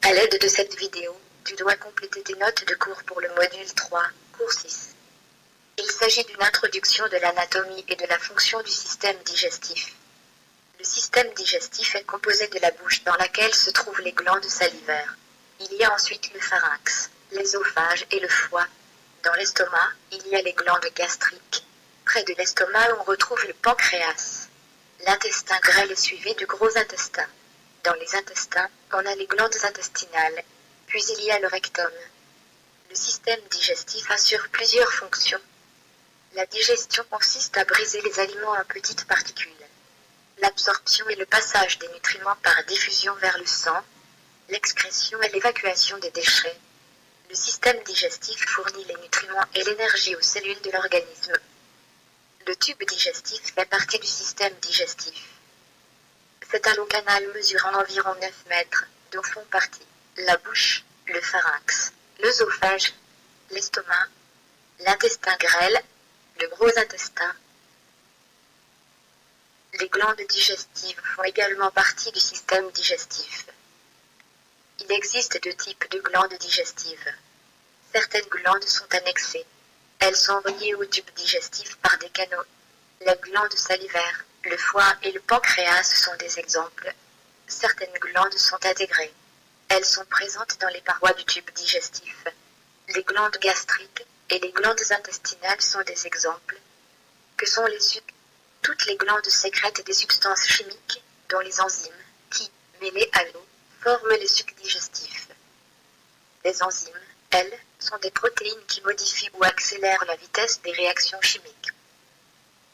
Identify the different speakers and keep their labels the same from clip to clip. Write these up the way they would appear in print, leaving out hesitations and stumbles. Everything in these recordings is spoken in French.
Speaker 1: À l'aide de cette vidéo, tu dois compléter tes notes de cours pour le module 3, cours 6. Il s'agit d'une introduction de l'anatomie et de la fonction du système digestif. Le système digestif est composé de la bouche dans laquelle se trouvent les glandes salivaires. Il y a ensuite le pharynx, l'œsophage et le foie. Dans l'estomac, il y a les glandes gastriques. Près de l'estomac, on retrouve le pancréas. L'intestin grêle est suivi du gros intestin. Dans les intestins, on a les glandes intestinales, puis il y a le rectum. Le système digestif assure plusieurs fonctions. La digestion consiste à briser les aliments en petites particules. L'absorption et le passage des nutriments par diffusion vers le sang, l'excrétion et l'évacuation des déchets. Le système digestif fournit les nutriments et l'énergie aux cellules de l'organisme. Le tube digestif fait partie du système digestif. C'est un long canal mesurant environ 9 mètres, dont font partie la bouche, le pharynx, l'œsophage, l'estomac, l'intestin grêle, le gros intestin. Les glandes digestives font également partie du système digestif. Il existe deux types de glandes digestives. Certaines glandes sont annexées. Elles sont reliées au tube digestif par des canaux. La glande salivaire, le foie et le pancréas sont des exemples. Certaines glandes sont intégrées. Elles sont présentes dans les parois du tube digestif. Les glandes gastriques et les glandes intestinales sont des exemples. Que sont les sucs? Toutes les glandes sécrètent des substances chimiques, dont les enzymes, qui, mêlées à l'eau, forment les sucs digestifs. Les enzymes, elles, sont des protéines qui modifient ou accélèrent la vitesse des réactions chimiques.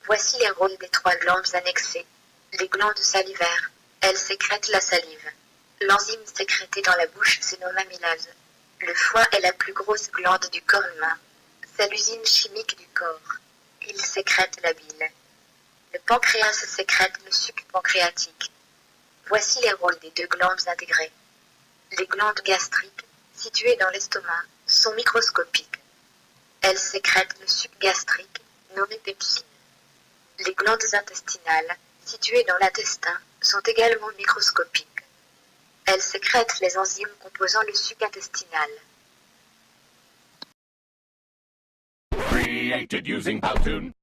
Speaker 1: Voici les rôles des trois glandes annexées. Les glandes salivaires, elles sécrètent la salive. L'enzyme sécrétée dans la bouche se nomme amylase. Le foie est la plus grosse glande du corps humain. C'est l'usine chimique du corps. Il sécrète la bile. Le pancréas sécrète le suc pancréatique. Voici les rôles des deux glandes intégrées. Les glandes gastriques, situées dans l'estomac, sont microscopiques. Elles sécrètent le suc gastrique, nommé pepsine. Les glandes intestinales, situées dans l'intestin, sont également microscopiques. Elles sécrètent les enzymes composant le suc intestinal.
Speaker 2: Created using Powtoon.